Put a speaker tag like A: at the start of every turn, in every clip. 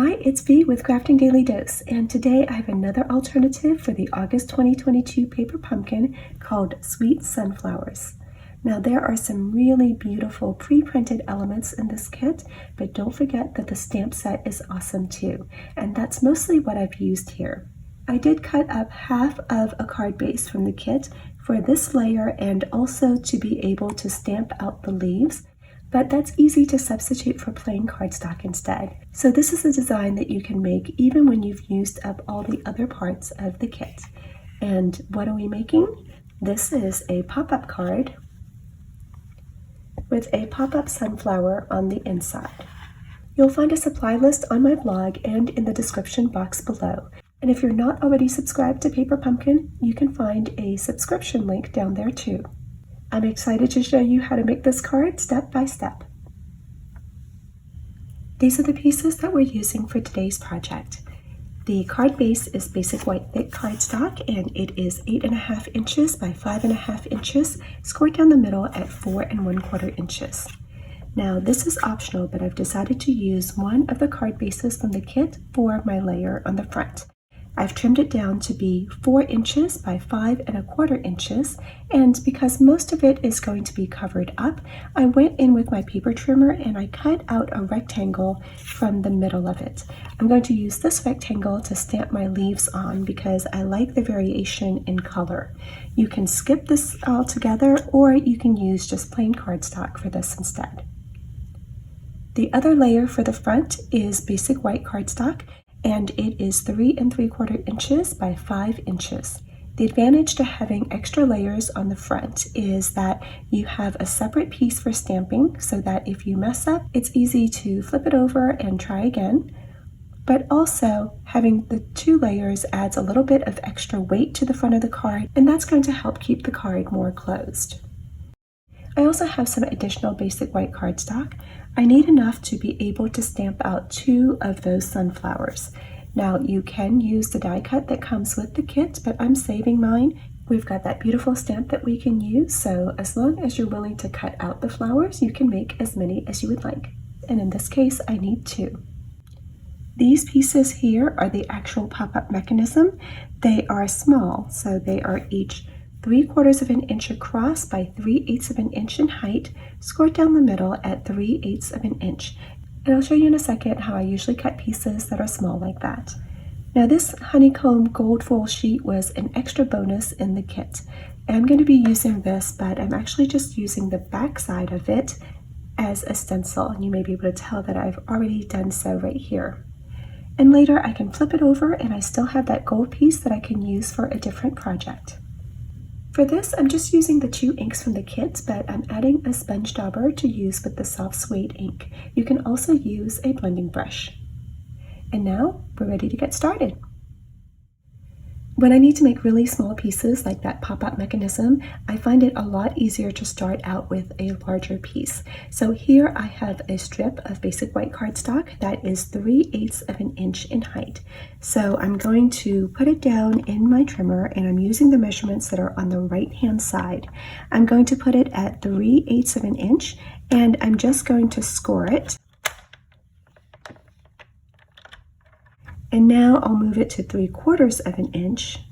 A: Hi, it's Bea with Crafting Daily Dose, and today I have another alternative for the August 2022 paper pumpkin called Sweet Sunflowers. Now there are some really beautiful pre-printed elements in this kit, but don't forget that the stamp set is awesome too, and that's mostly what I've used here. I did cut up half of a card base from the kit for this layer and also to be able to stamp out the leaves, but that's easy to substitute for plain cardstock instead. So this is a design that you can make even when you've used up all the other parts of the kit. And what are we making? This is a pop-up card with a pop-up sunflower on the inside. You'll find a supply list on my blog and in the description box below. And if you're not already subscribed to Paper Pumpkin, you can find a subscription link down there too. I'm excited to show you how to make this card step by step. These are the pieces that we're using for today's project. The card base is basic white thick cardstock and it is 8.5 inches by 5.5 inches, scored down the middle at 4 1/4 inches. Now this is optional, but I've decided to use one of the card bases from the kit for my layer on the front. I've trimmed it down to be 4 inches by 5 1/4 inches, and because most of it is going to be covered up, I went in with my paper trimmer and I cut out a rectangle from the middle of it. I'm going to use this rectangle to stamp my leaves on because I like the variation in color. You can skip this altogether, or you can use just plain cardstock for this instead. The other layer for the front is basic white cardstock, and it is 3 3/4 inches by 5 inches. The advantage to having extra layers on the front is that you have a separate piece for stamping so that if you mess up, it's easy to flip it over and try again. But also, having the 2 layers adds a little bit of extra weight to the front of the card, and that's going to help keep the card more closed. I also have some additional basic white cardstock. I need enough to be able to stamp out 2 of those sunflowers. Now you can use the die cut that comes with the kit, but I'm saving mine. We've got that beautiful stamp that we can use, so as long as you're willing to cut out the flowers, you can make as many as you would like. And in this case, I need 2. These pieces here are the actual pop-up mechanism. They are small, so they are each 3/4 inch across by 3/8 inch in height, scored down the middle at 3/8 inch. And I'll show you in a second how I usually cut pieces that are small like that. Now this honeycomb gold foil sheet was an extra bonus in the kit. I'm going to be using this, but I'm actually just using the back side of it as a stencil, and you may be able to tell that I've already done so right here. And later I can flip it over and I still have that gold piece that I can use for a different project. For this, I'm just using the 2 inks from the kit, but I'm adding a sponge dauber to use with the soft suede ink. You can also use a blending brush. And now we're ready to get started. When I need to make really small pieces like that pop-up mechanism, I find it a lot easier to start out with a larger piece. So here I have a strip of basic white cardstock that is 3/8 inch in height. So I'm going to put it down in my trimmer, and I'm using the measurements that are on the right hand side. I'm going to put it at 3/8 inch, and I'm just going to score it. And now I'll move it to 3/4 inch,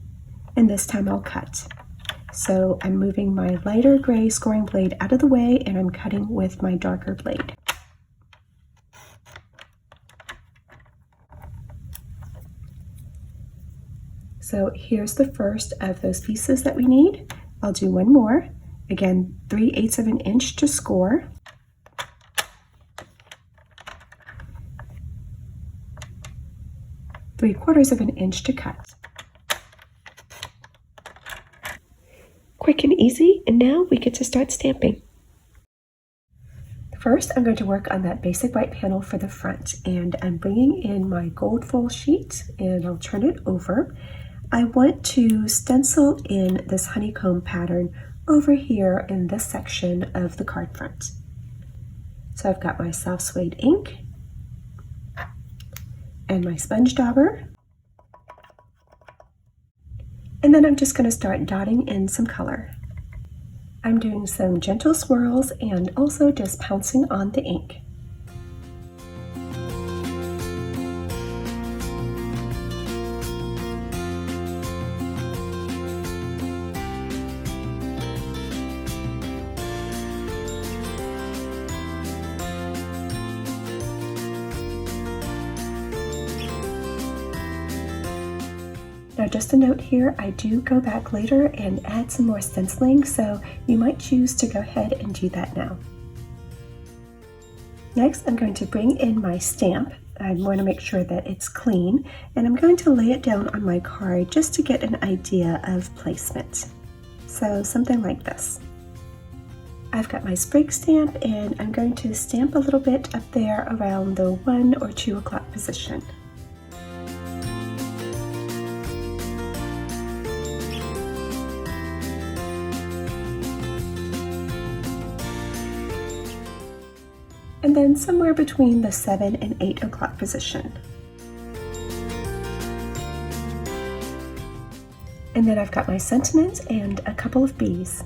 A: and this time I'll cut. So I'm moving my lighter gray scoring blade out of the way, and I'm cutting with my darker blade. So here's the first of those pieces that we need. I'll do one more. Again, 3/8 inch to score. 3/4 inch to cut. Quick and easy, and now we get to start stamping. First, I'm going to work on that basic white panel for the front, and I'm bringing in my gold foil sheet, and I'll turn it over. I want to stencil in this honeycomb pattern over here in this section of the card front. So I've got my soft suede ink and my sponge dauber, and then I'm just going to start dotting in some color. I'm doing some gentle swirls and also just pouncing on the ink. Now just a note here, I do go back later and add some more stenciling, so you might choose to go ahead and do that now. Next, I'm going to bring in my stamp. I want to make sure that it's clean, and I'm going to lay it down on my card just to get an idea of placement. So something like this. I've got my sprig stamp, and I'm going to stamp a little bit up there around the 1 or 2 o'clock position. And then somewhere between the 7 and 8 o'clock position. And then I've got my sentiments and a couple of bees.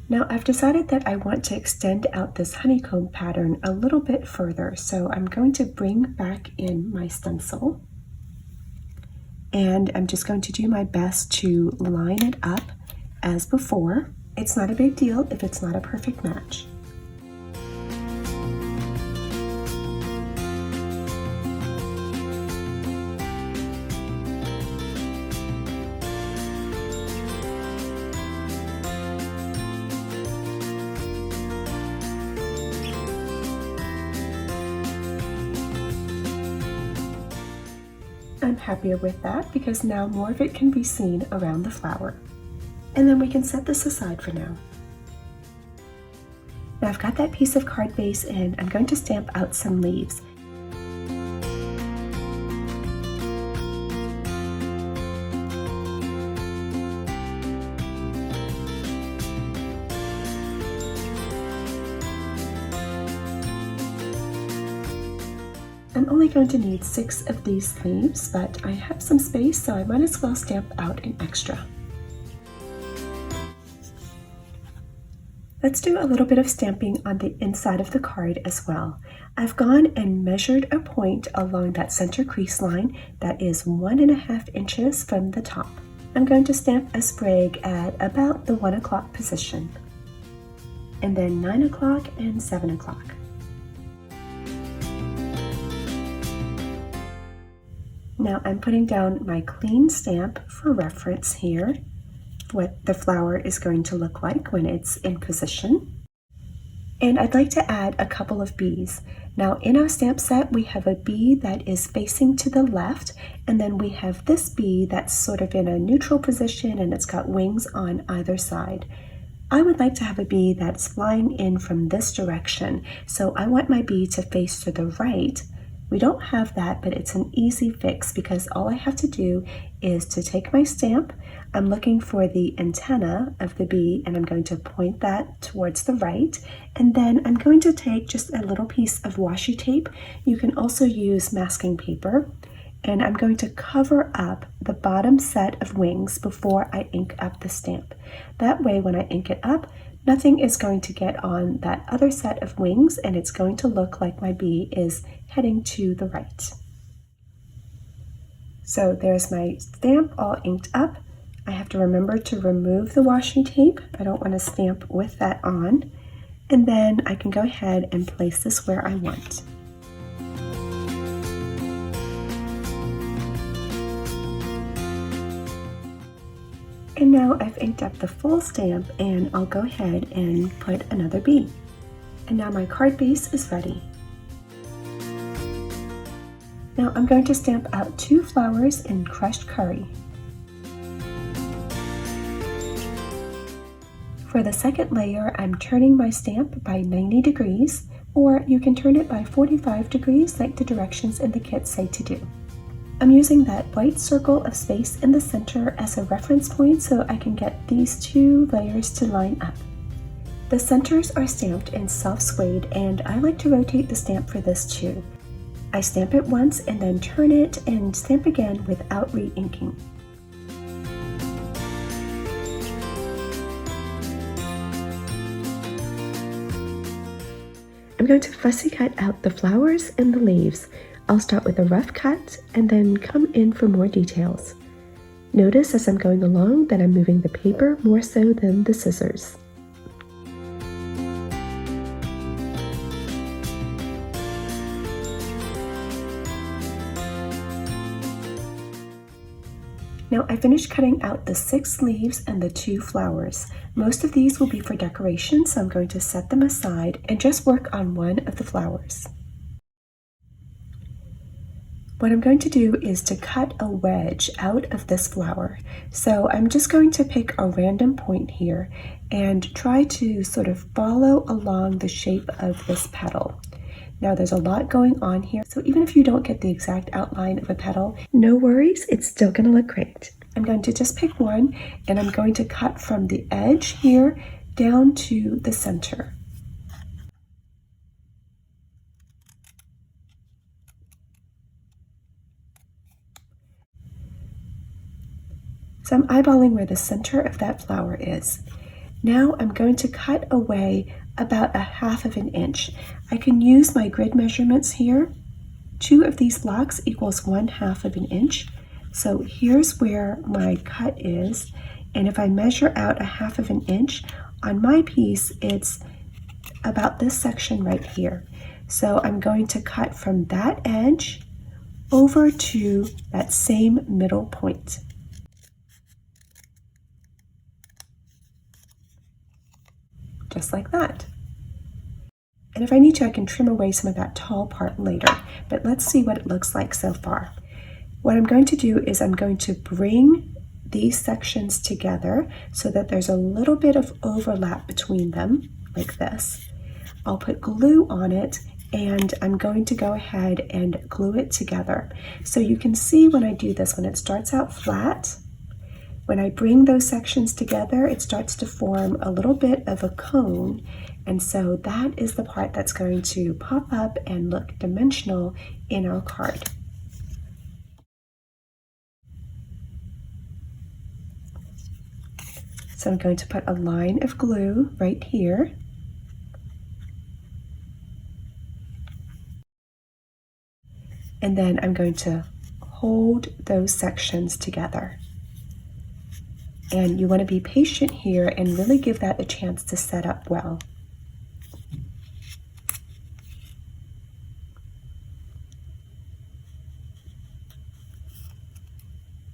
A: Now I've decided that I want to extend out this honeycomb pattern a little bit further, so I'm going to bring back in my stencil. And I'm just going to do my best to line it up as before. It's not a big deal if it's not a perfect match. I'm happier with that because now more of it can be seen around the flower. And then we can set this aside for now. Now I've got that piece of card base and I'm going to stamp out some leaves. I'm only going to need 6 of these leaves, but I have some space, so I might as well stamp out an extra. Let's do a little bit of stamping on the inside of the card as well. I've gone and measured a point along that center crease line that is 1.5 inches from the top. I'm going to stamp a sprig at about the 1 o'clock position, and then 9 o'clock and 7 o'clock. Now I'm putting down my clean stamp for reference here, what the flower is going to look like when it's in position. And I'd like to add a couple of bees. Now in our stamp set, we have a bee that is facing to the left, and then we have this bee that's sort of in a neutral position and it's got wings on either side. I would like to have a bee that's flying in from this direction, so I want my bee to face to the right. We don't have that, but it's an easy fix because all I have to do is to take my stamp. I'm looking for the antenna of the bee and I'm going to point that towards the right. And then I'm going to take just a little piece of washi tape. You can also use masking paper. And I'm going to cover up the bottom set of wings before I ink up the stamp. That way, when I ink it up, nothing is going to get on that other set of wings and it's going to look like my bee is heading to the right. So there's my stamp all inked up. I have to remember to remove the washi tape. I don't want to stamp with that on. And then I can go ahead and place this where I want. And now I've inked up the full stamp and I'll go ahead and put another bee. And now my card base is ready. Now I'm going to stamp out 2 flowers in crushed curry. For the second layer, I'm turning my stamp by 90 degrees, or you can turn it by 45 degrees like the directions in the kit say to do. I'm using that white circle of space in the center as a reference point so I can get these 2 layers to line up. The centers are stamped in soft suede and I like to rotate the stamp for this too. I stamp it once and then turn it and stamp again without re-inking. I'm going to fussy cut out the flowers and the leaves. I'll start with a rough cut and then come in for more details. Notice as I'm going along that I'm moving the paper more so than the scissors. Now I finished cutting out the 6 leaves and the 2 flowers. Most of these will be for decoration, so I'm going to set them aside and just work on one of the flowers. What I'm going to do is to cut a wedge out of this flower. So I'm just going to pick a random point here and try to sort of follow along the shape of this petal. Now there's a lot going on here, so even if you don't get the exact outline of a petal, no worries, it's still going to look great. I'm going to just pick one, and I'm going to cut from the edge here down to the center. So I'm eyeballing where the center of that flower is. Now I'm going to cut away about 1/2 of an inch. I can use my grid measurements here. 2 of these blocks equals 1/2 of an inch. So here's where my cut is. And if I measure out 1/2 of an inch, on my piece, it's about this section right here. So I'm going to cut from that edge over to that same middle point. Just like that. And if I need to, I can trim away some of that tall part later, but let's see what it looks like so far. What I'm going to do is I'm going to bring these sections together so that there's a little bit of overlap between them, like this. I'll put glue on it, and I'm going to go ahead and glue it together. So you can see when I do this, when it starts out flat, when I bring those sections together, it starts to form a little bit of a cone, and so that is the part that's going to pop up and look dimensional in our card. So I'm going to put a line of glue right here. And then I'm going to hold those sections together. And you want to be patient here and really give that a chance to set up well.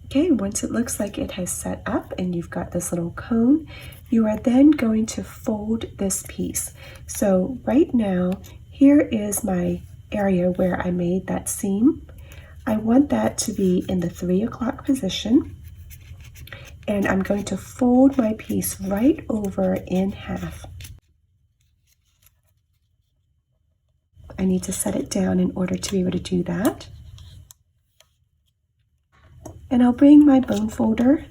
A: Okay, once it looks like it has set up and you've got this little cone, you are then going to fold this piece. So right now, here is my area where I made that seam. I want that to be in the 3 o'clock position. And I'm going to fold my piece right over in half. I need to set it down in order to be able to do that. And I'll bring my bone folder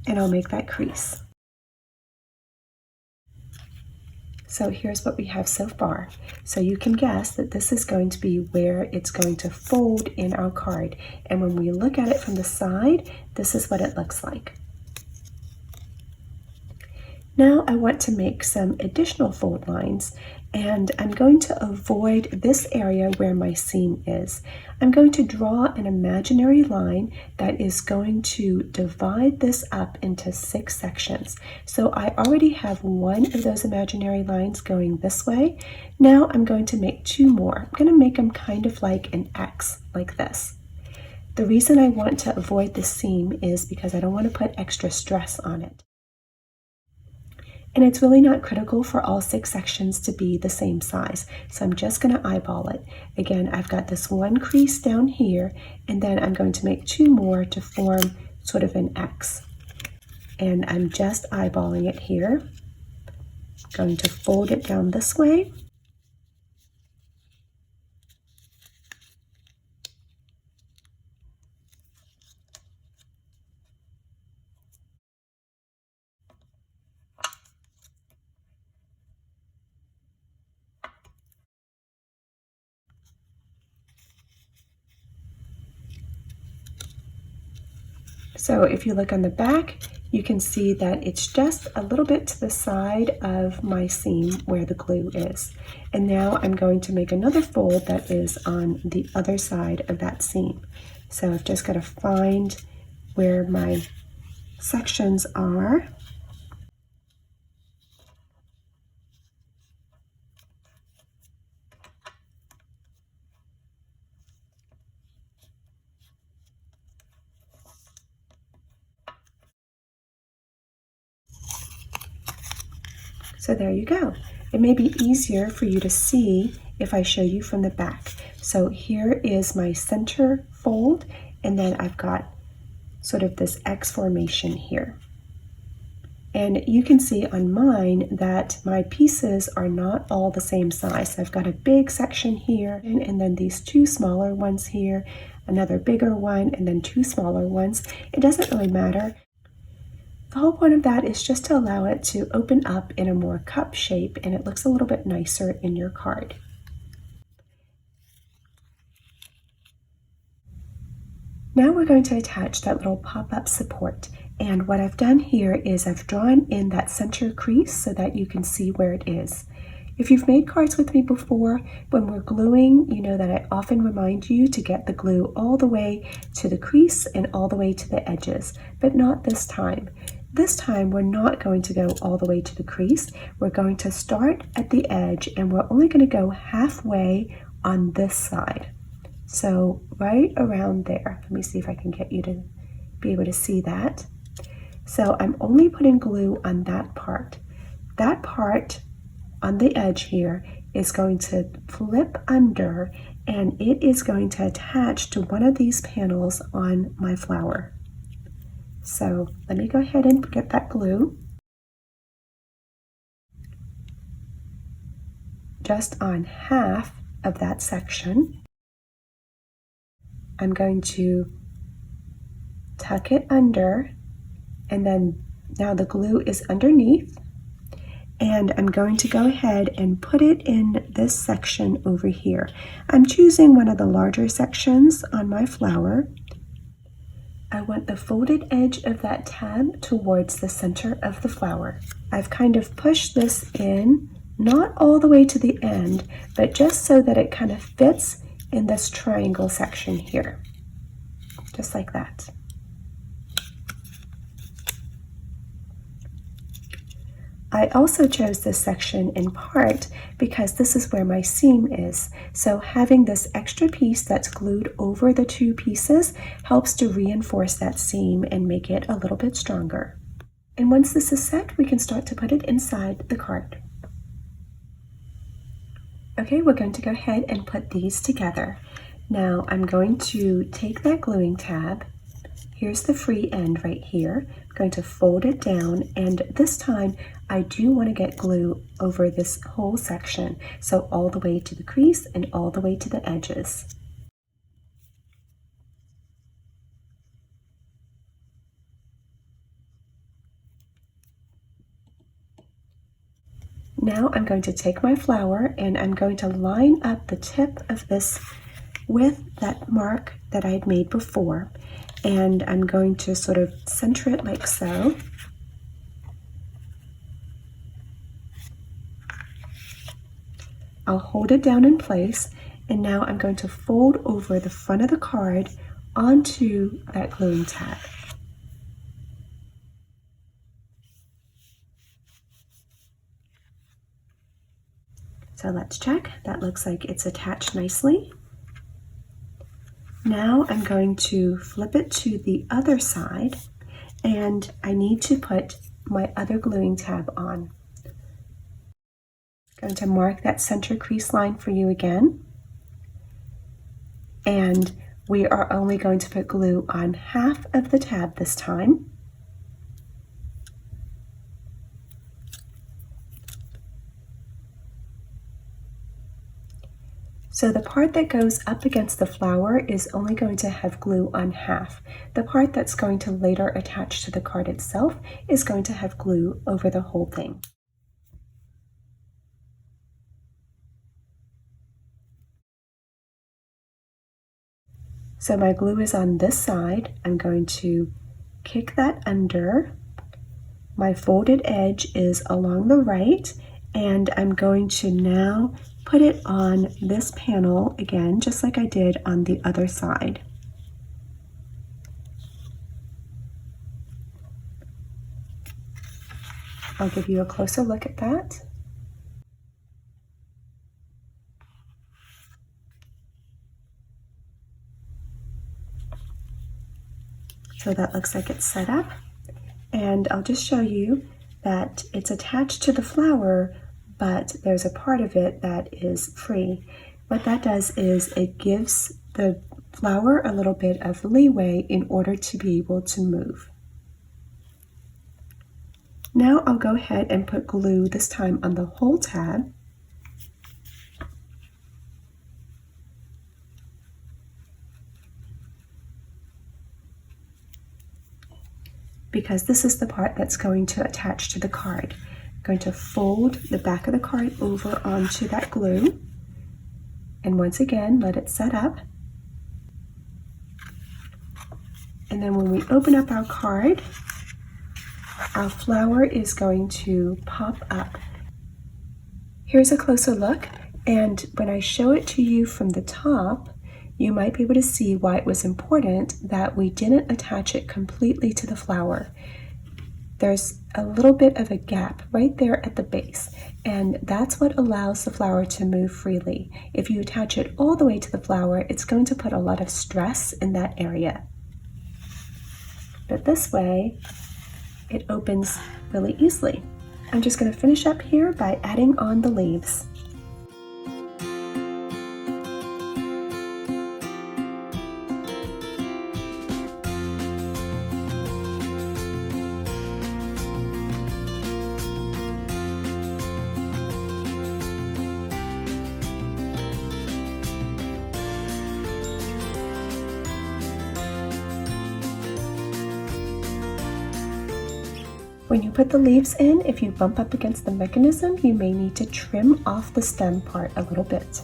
A: and I'll make that crease. So here's what we have so far. So you can guess that this is going to be where it's going to fold in our card. And when we look at it from the side, this is what it looks like. Now I want to make some additional fold lines, and I'm going to avoid this area where my seam is. I'm going to draw an imaginary line that is going to divide this up into 6 sections. So I already have one of those imaginary lines going this way. Now I'm going to make 2 more. I'm going to make them kind of like an X, like this. The reason I want to avoid the seam is because I don't want to put extra stress on it. And it's really not critical for all 6 sections to be the same size. So I'm just going to eyeball it. Again, I've got this one crease down here, and then I'm going to make 2 more to form sort of an X. And I'm just eyeballing it here. Going to fold it down this way. So if you look on the back, you can see that it's just a little bit to the side of my seam where the glue is. And now I'm going to make another fold that is on the other side of that seam. So I've just got to find where my sections are. So there you go. It may be easier for you to see if I show you from the back. So here is my center fold, and then I've got sort of this X formation here. And you can see on mine that my pieces are not all the same size. I've got a big section here, and then these two smaller ones here, another bigger one, and then two smaller ones. It doesn't really matter. The whole point of that is just to allow it to open up in a more cup shape, and it looks a little bit nicer in your card. Now we're going to attach that little pop-up support. And what I've done here is I've drawn in that center crease so that you can see where it is. If you've made cards with me before, when we're gluing, you know that I often remind you to get the glue all the way to the crease and all the way to the edges, but not this time. This time we're not going to go all the way to the crease. We're going to start at the edge, and we're only going to go halfway on this side. So right around there. Let me see if I can get you to be able to see that. So I'm only putting glue on that part. That part on the edge here is going to flip under, and it is going to attach to one of these panels on my flower. So let me go ahead and get that glue just on half of that section. I'm going to tuck it under, and then now the glue is underneath, and I'm going to go ahead and put it in this section over here. I'm choosing one of the larger sections on my flower. I want the folded edge of that tab towards the center of the flower. I've kind of pushed this in, not all the way to the end, but just so that it kind of fits in this triangle section here, just like that. I also chose this section in part because this is where my seam is. So having this extra piece that's glued over the two pieces helps to reinforce that seam and make it a little bit stronger. And once this is set, we can start to put it inside the card. Okay, we're going to go ahead and put these together. Now I'm going to take that gluing tab. Here's the free end right here. I'm going to fold it down, and this time I do want to get glue over this whole section, so all the way to the crease and all the way to the edges. Now I'm going to take my flower and I'm going to line up the tip of this with that mark that I had made before, and I'm going to sort of center it like so. I'll hold it down in place, and now I'm going to fold over the front of the card onto that gluing tab. So let's check. That looks like it's attached nicely. Now I'm going to flip it to the other side, and I need to put my other gluing tab on. I'm going to mark that center crease line for you again, and we are only going to put glue on half of the tab this time. So the part that goes up against the flower is only going to have glue on half. The part that's going to later attach to the card itself is going to have glue over the whole thing. So my glue is on this side. I'm going to kick that under. My folded edge is along the right, and I'm going to now put it on this panel again, just like I did on the other side. I'll give you a closer look at that. So that looks like it's set up, and I'll just show you that it's attached to the flower, but there's a part of it that is free. What that does is it gives the flower a little bit of leeway in order to be able to move. Now I'll go ahead and put glue, this time on the whole tab. Because this is the part that's going to attach to the card. I'm going to fold the back of the card over onto that glue, and once again let it set up. And then when we open up our card, our flower is going to pop up. Here's a closer look, and when I show it to you from the top, you might be able to see why it was important that we didn't attach it completely to the flower. There's a little bit of a gap right there at the base, and that's what allows the flower to move freely. If you attach it all the way to the flower, it's going to put a lot of stress in that area. But this way, it opens really easily. I'm just going to finish up here by adding on the leaves. When you put the leaves in, if you bump up against the mechanism, you may need to trim off the stem part a little bit.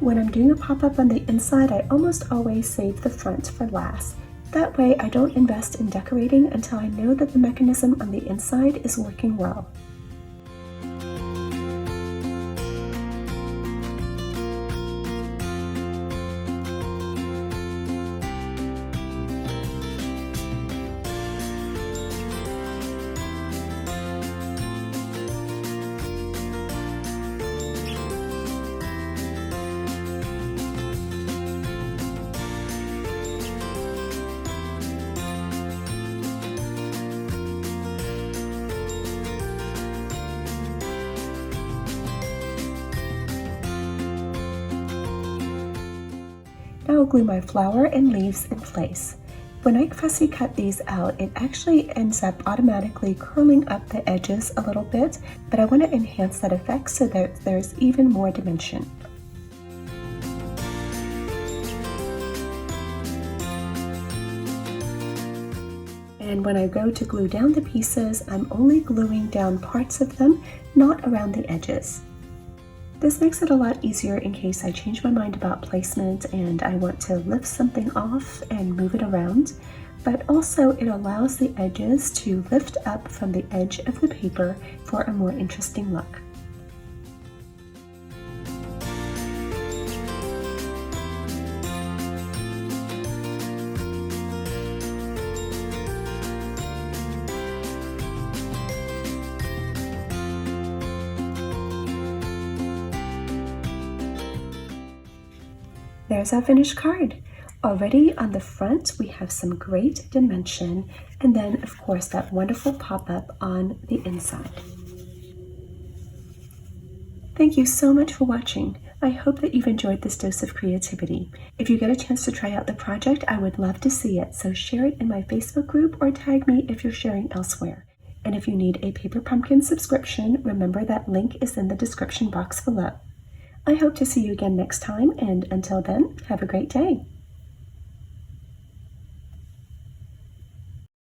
A: When I'm doing a pop-up on the inside, I almost always save the front for last. That way I don't invest in decorating until I know that the mechanism on the inside is working well. Now I'll glue my flower and leaves in place. When I fussy cut these out, it actually ends up automatically curling up the edges a little bit, but I want to enhance that effect so that there's even more dimension. And when I go to glue down the pieces, I'm only gluing down parts of them, not around the edges. This makes it a lot easier in case I change my mind about placement and I want to lift something off and move it around, but also it allows the edges to lift up from the edge of the paper for a more interesting look. There's our finished card. Already on the front, we have some great dimension, and then of course that wonderful pop-up on the inside. Thank you so much for watching. I hope that you've enjoyed this dose of creativity. If you get a chance to try out the project, I would love to see it, so share it in my Facebook group or tag me if you're sharing elsewhere. And if you need a Paper Pumpkin subscription, remember that link is in the description box below. I hope to see you again next time, and until then, have a great day.